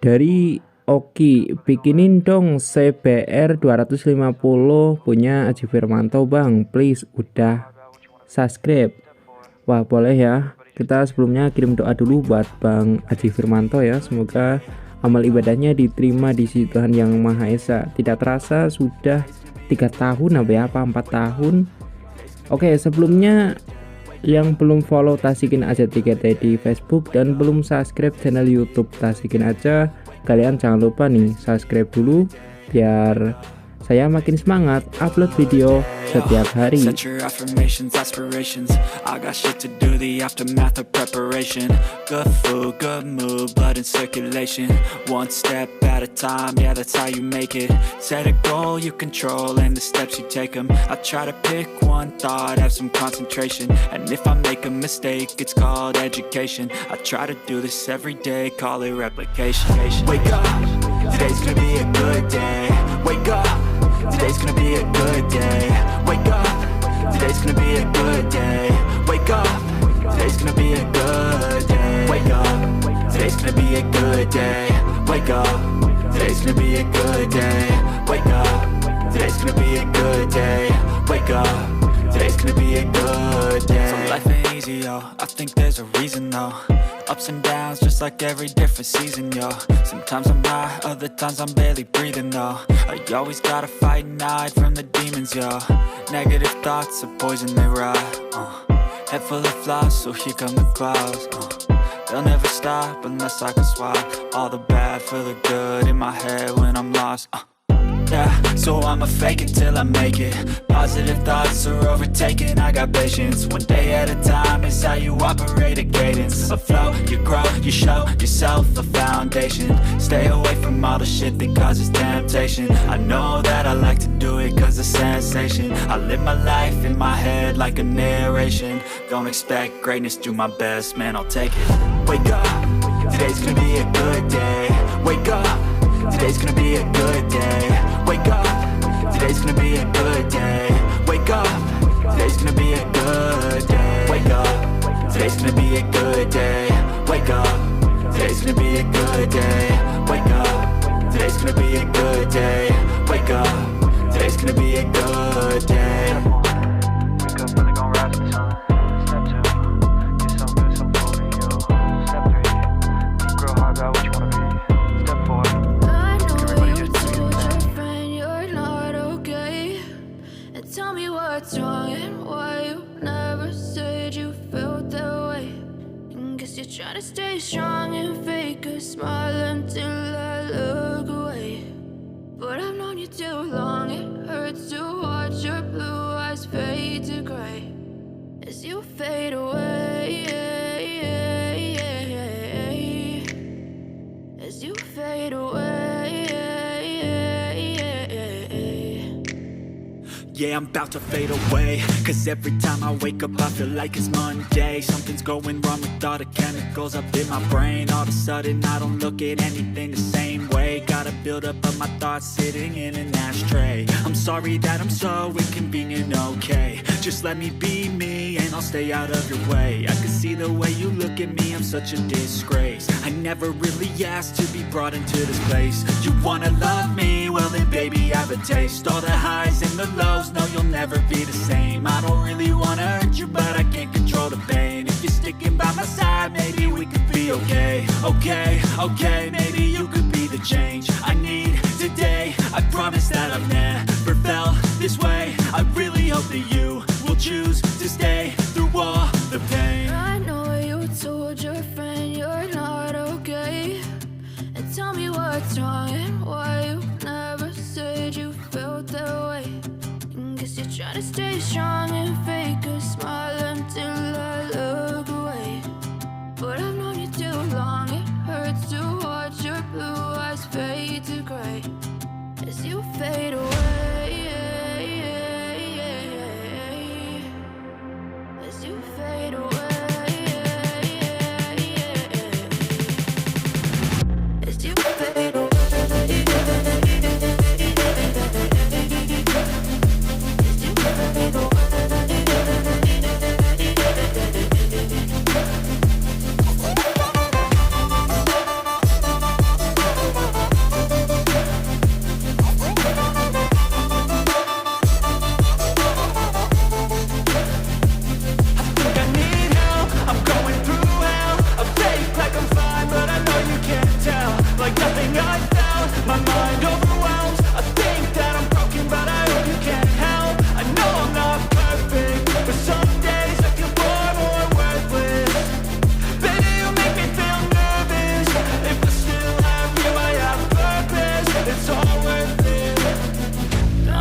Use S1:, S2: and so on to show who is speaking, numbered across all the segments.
S1: Dari Oki, bikinin dong CBR 250 punya Aji Firmanto bang, please. Udah subscribe. Wah boleh ya. Kita sebelumnya kirim doa dulu buat Bang Aji Firmanto ya. Semoga amal ibadahnya diterima di sisi Tuhan Yang Maha Esa. Tidak terasa sudah 3 tahun apa 4 tahun. Oke, sebelumnya yang belum follow Tasikin Aja TGT di Facebook dan belum subscribe channel YouTube Tasikin Aja, kalian jangan lupa nih subscribe dulu biar saya makin semangat upload video setiap hari.
S2: Set your affirmations, aspirations. I got shit to do, the aftermath of preparation. Good food, good mood, blood in circulation. One step at a time, yeah, that's how you make it. Set a goal you control and the steps you take them. I try to pick one thought, have some concentration. And if I make a mistake, it's called education. I try to do this every day, call it replication. Wake up, today's gonna be a good day. Wake up, today's gonna be a good day. Wake up, today's gonna be a good day. Wake up, today's gonna be a good day. Wake up, today's gonna be a good day. Wake up, today's gonna be a good day. Wake up, today's gonna be a good day. Wake up, today's gonna be a good day. So life ain't easy, yo, I think there's a reason though. Ups and downs, just like every different season, yo. Sometimes I'm high, other times I'm barely breathing, though. I always gotta fight and hide from the demons, yo. Negative thoughts are poison, they rot. Head full of flies, so here come the clouds. They'll never stop unless I can swap all the bad for the good in my head when I'm lost. Yeah, so I'ma fake it till I make it. Positive thoughts are overtaken, I got patience. One day at a time is how you operate a cadence. A flow, you grow, you show yourself a foundation. Stay away from all the shit that causes temptation. I know that I like to do it cause it's sensation. I live my life in my head like a narration. Don't expect greatness, do my best, man, I'll take it. Wake up, today's gonna be a good day. Wake up, today's gonna be a good day. Wake up, today's gonna be a good day. Wake up, today's gonna be a good day. Wake up, today's gonna be a good day. Wake up, today's gonna be a good day. Wake up, today's gonna be a good day. Wake up, today's gonna be a good day.
S3: Wake up early, gon' rise to the sun. Step 2, get some good, some food in you. Step 3, think real hard about what you wanna be. Step 4,
S4: I know you told your friend you're not okay, and tell me what's wrong and why you never said you felt that way. And guess you're trying to stay strong and fake a smile until I look away. But I've known you too long, it hurts to watch your blue eyes fade to gray as you fade away. As you fade away.
S2: Yeah, I'm about to fade away. Cause every time I wake up I feel like it's Monday. Something's going wrong with all the chemicals up in my brain. All of a sudden I don't look at anything the same way. Got a buildup of my thoughts sitting in an ashtray. I'm sorry that I'm so inconvenient, okay. Just let me be me and I'll stay out of your way. I can see the way you look at me, I'm such a disgrace. I never really asked to be brought into this place. You wanna love me? Well then baby I have a taste. All the highs and the lows, no you'll never be the same. I don't really wanna hurt you but I can't control the pain. If you're sticking by my side maybe we could be okay. Okay, maybe you could be the change I need today. I promise that I've never felt this way. I really hope that you will choose to stay through all the pain.
S4: I know you told your friend you're not okay, and tell me what's wrong and why you never said you felt that way. And guess you're trying to stay strong and fake a smile until I look away. But I've known you too long, it hurts to watch your blue eyes fade to gray as you fade away. As you fade away. As you fade away. As you fade away.
S2: like nothing I felt. My mind overwhelms. I think that I'm broken, but I hope you can't help. I know I'm not perfect, but some days I feel far more worthless. Baby, you make me feel nervous. If I still have you, I have purpose. It's all worth it.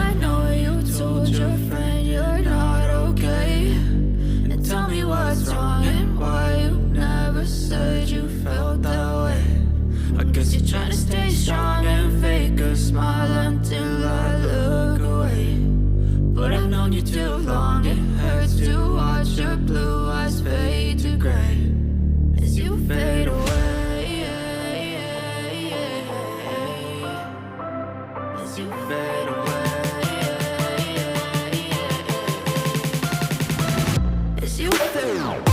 S4: I know you told your friend you're not okay, and tell me what's wrong and why you never said you felt that way. I guess you're trying to stay strong and fake a smile until I look away. But I've known you too long, it hurts to watch your blue eyes fade to gray as you fade away. As you fade away. As you fade away.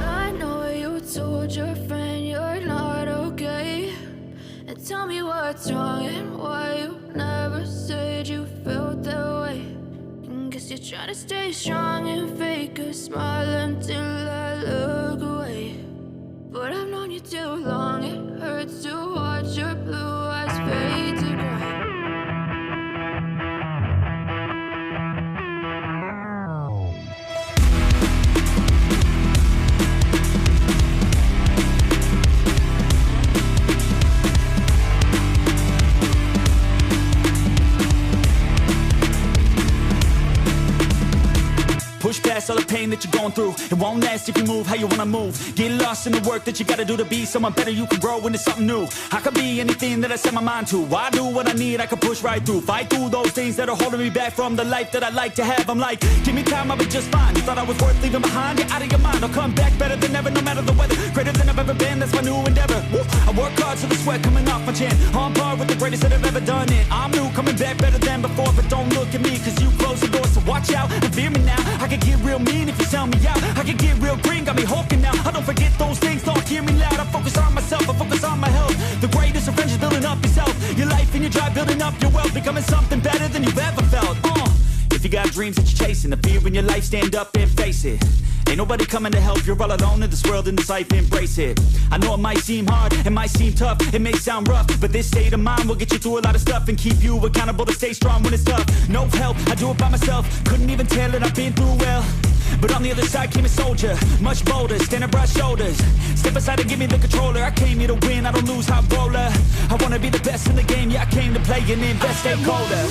S4: I know you told your friend you're not okay, and tell me what's wrong and why you never said you felt that way. And guess you're trying to stay strong and fake a smile until I look away. But I've known you too long, it hurts to watch your blue eyes fade to gray.
S2: Push past all the pain that you're going through. It won't last if you move how you wanna move. Get lost in the work that you gotta do to be someone better. You can grow into something new. I could be anything that I set my mind to. I do what I need, I can push right through. Fight through those things that are holding me back from the life that I like to have. I'm like, give me time, I'll be just fine. You thought I was worth leaving behind? You're out of your mind. I'll come back better than ever, no matter the weather. Greater than I've ever been, that's my new endeavor. Woo. I work hard so the sweat coming off my chin. On par with the greatest that have ever done it. I'm new, coming back better than before. But don't look at me, cause you closed the door. So watch out and fear me now. I can get real mean if you sell me out. I can get real green, got me hulking now. I don't forget those things, don't hear me loud. I focus on myself, I focus on my health. The greatest of friends is building up yourself. Your life and your drive, building up your wealth. Becoming something better than you've ever felt. If you got dreams that you're chasing, the fear in your life, stand up and face it. Ain't nobody coming to help, you're all alone in this world, in this life, embrace it. I know it might seem hard, it might seem tough, it may sound rough, but this state of mind will get you through a lot of stuff and keep you accountable to stay strong when it's tough. No help, I do it by myself, couldn't even tell it, I've been through well. But on the other side came a soldier, much bolder, standing broad shoulders. Step aside and give me the controller, I came here to win, I don't lose, high roller. I wanna be the best in the game, yeah, I came to play and invest, stay colder.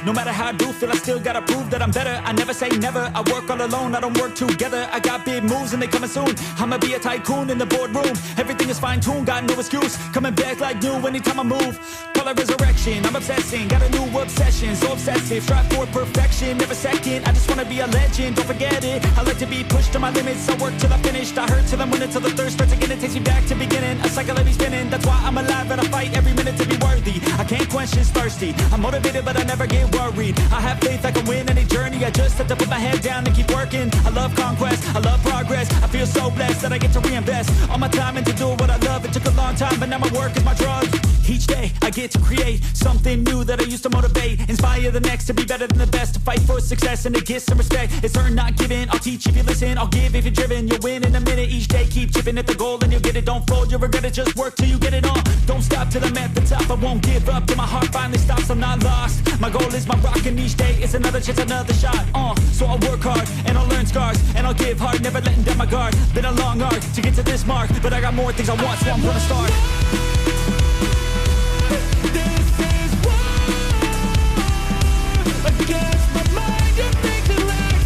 S2: No matter how I do feel, I still gotta prove that I'm better. I never say never, I work all alone, I don't work together. I got big moves and they coming soon. I'ma be a tycoon in the boardroom. Everything is fine-tuned, got no excuse. Coming back like new anytime I move. Call it resurrection, I'm obsessing. Got a new obsession, so obsessive. Strive for perfection, never second. I just wanna be a legend, don't forget it. I like to be pushed to my limits, I work till I finished. I hurt till I'm winning, till the thirst starts again. It takes me back to beginning, a cycle I be spinning. That's why I'm alive and I fight every minute to be worthy. I can't quench this thirsty, I'm motivated but I never get worried. I have faith I can win any journey. I just have to put my head down and keep working. I love conquest, I love progress. I feel so blessed that I get to reinvest all my time into doing what I love. It took a long time, but now my work is my drug. Each day I get to create something new that I used to motivate. Inspire the next to be better than the best. To fight for success and to get some respect. It's earned, not given. I'll teach if you listen, I'll give if you're driven. You'll win in a minute. Each day keep chipping at the goal and you'll get it. Don't fold, you'll regret it. Just work till you get it on. Don't stop till I'm at the top. I won't give up till my heart finally stops. I'm not lost. My goal is my rock and each day is another chance, another shot. So I'll work hard and I'll learn scars and I'll give hard, never letting down my guard. Been a long arc to get to this mark, but I got more things I want, so I'm gonna start. This is war against my mind and things that lack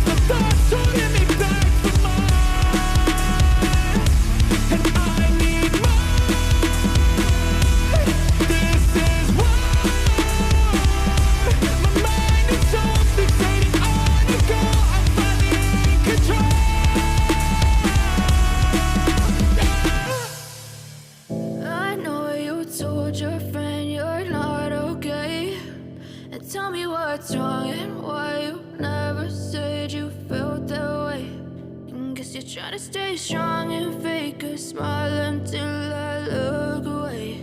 S4: said you felt that way. And guess you're trying to stay strong and fake a smile until I look away.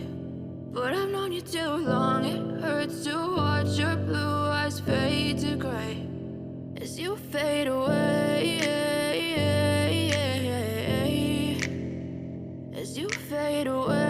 S4: But I've known you too long, it hurts to watch your blue eyes fade to gray as you fade away. As you fade away.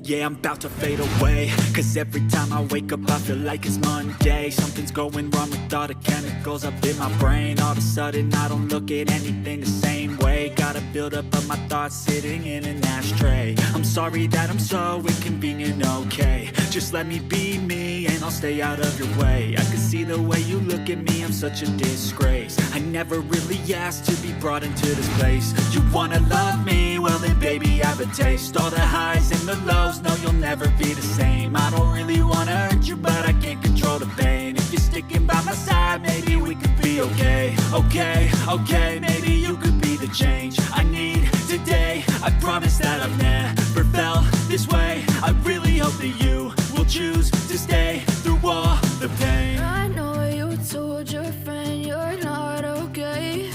S2: Yeah, I'm about to fade away, cause every time I wake up I feel like it's Monday. Something's going wrong with all the chemicals up in my brain. All of a sudden I don't look at anything the same way. Got a buildup of my thoughts sitting in an ashtray. I'm sorry that I'm so inconvenient, okay. Just let me be me and I'll stay out of your way. I can see the way you look at me, I'm such a disgrace. I never really asked to be brought into this place. You wanna love me? Well then baby I have a taste. All the highs and the lows, no you'll never be the same. I don't really wanna hurt you but I can't control the pain. If you're sticking by my side maybe we could be okay. Okay, maybe you could be the change I need today. I promise that I've never felt this way. I really hope that you will choose to stay through all the pain.
S4: I know you told your friend you're not okay,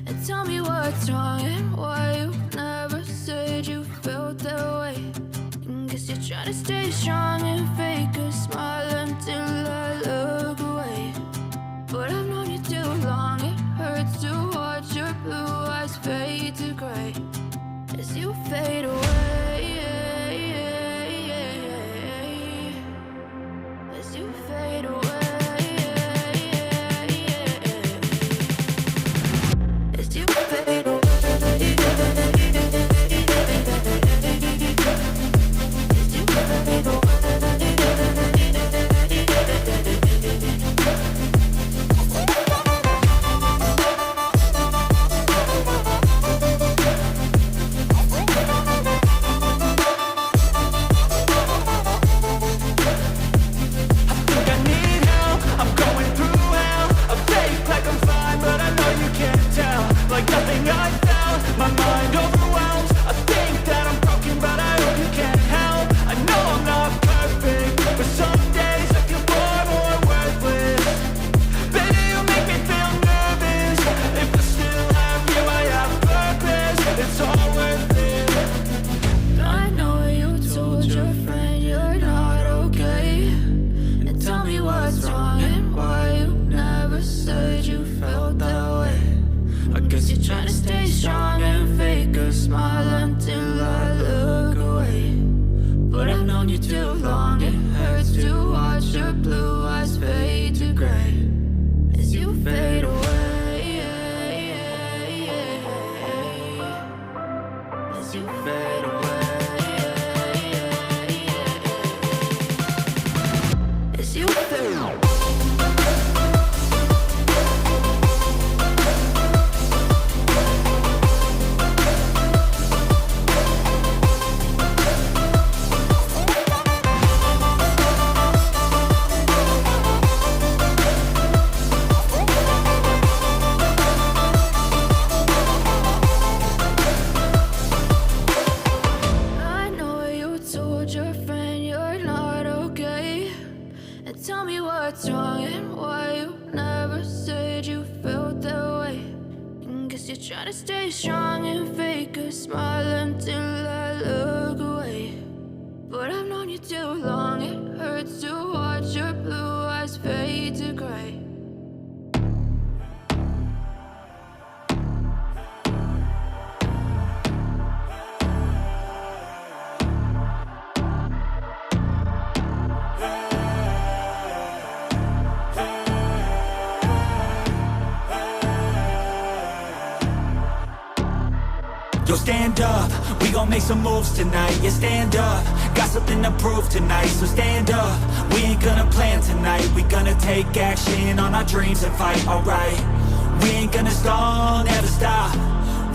S4: and tell me what's wrong and why you never said you felt that way. And guess you're trying to stay strong and fake a smile until I look away. But I've known you too long, it hurts to watch your blue eyes fade to gray as you fade away. As you fade away. As you fade away.
S2: Yo, stand up, we gon' make some moves tonight. Yeah, stand up, got something to prove tonight. So stand up, we ain't gonna plan tonight. We gonna take action on our dreams and fight, alright. We ain't gonna stall, never stop.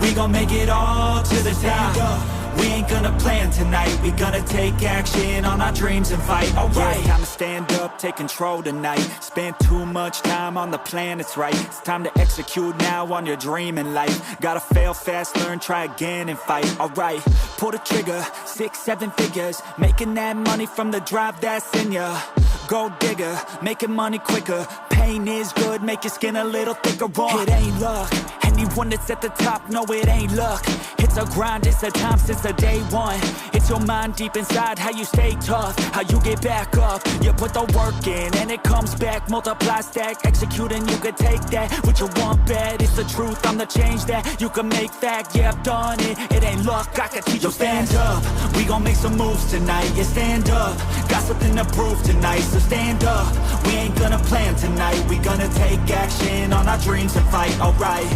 S2: We gon' make it all to the top. We ain't gonna plan tonight. We gonna take action on our dreams and fight, alright. Yeah, time to stand up, take control tonight. Spend too much time on the plan, it's right. It's time to execute now on your dream in life. Gotta fail fast, learn, try again and fight, alright. Pull the trigger, 6, 7 figures, making that money from the drive that's in ya. Gold digger, making money quicker. Pain is good, make your skin a little thicker. It ain't luck. Anyone that's at the top, no, it ain't luck. It's a grind, it's a time since the day one. It's your mind deep inside, how you stay tough, how you get back up. You put the work in and it comes back. Multiply, stack, execute, and you can take that. What you want bad, it's the truth, I'm the change that you can make fact. Yeah, I've done it, it ain't luck, I can teach you. Stand up, we gon' make some moves tonight. Yeah, stand up, got something to prove tonight. So stand up, we ain't gonna plan tonight. We gonna take action on our dreams and fight, alright.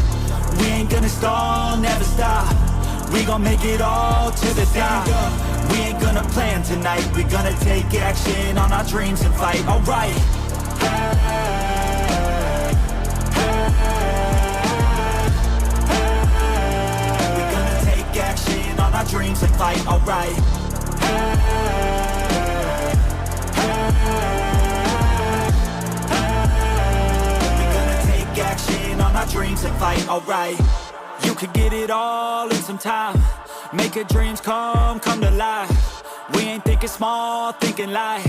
S2: We ain't gonna stall, never stop. We gon' make it all to the top. We ain't gonna plan tonight. We gonna take action on our dreams and fight, alright. We gonna take action on our dreams and fight, alright. We gonna take action on our dreams and fight, alright. You could get it all in some time. Make your dreams come to life. We ain't thinking small, thinking light.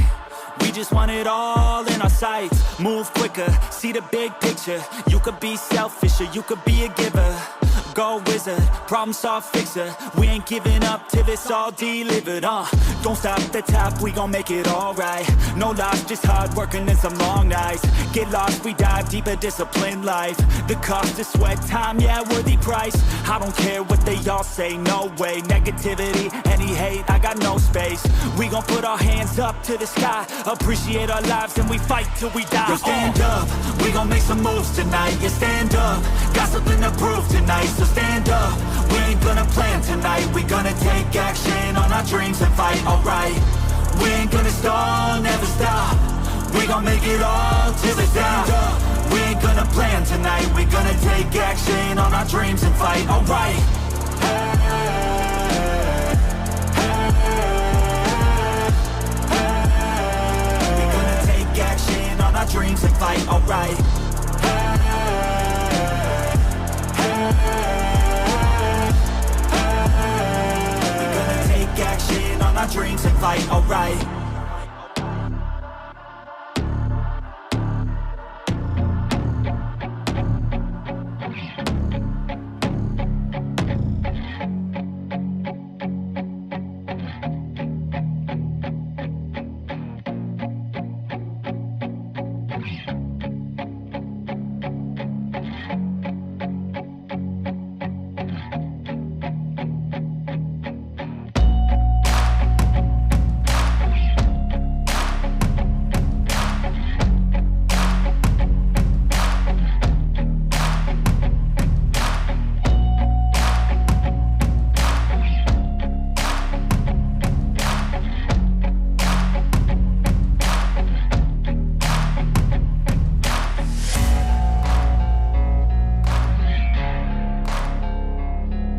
S2: We just want it all in our sights. Move quicker, see the big picture. You could be selfish or you could be a giver. Go wizard, problem solve fixer. We ain't giving up till it's all delivered, Don't stop at the top, we gon' make it alright. No loss, just hard working and some long nights. Get lost, we dive deeper, disciplined life. The cost of sweat, time, yeah, worthy price. I don't care what they all say, no way. Negativity, any hate, I got no space. We gon' put our hands up to the sky. Appreciate our lives and we fight till we die. Yo, stand up, we gon' make some moves tonight. Yeah, stand up, got something to prove tonight. So stand up, we ain't gonna plan tonight. We gonna take action on our dreams and fight, alright. We ain't gonna stall, never stop. We gon' make it all till the top. We ain't gonna plan tonight. We gonna take action on our dreams and fight, alright. We gonna take action on our dreams and fight, alright. Action on our dreams and fight, alright.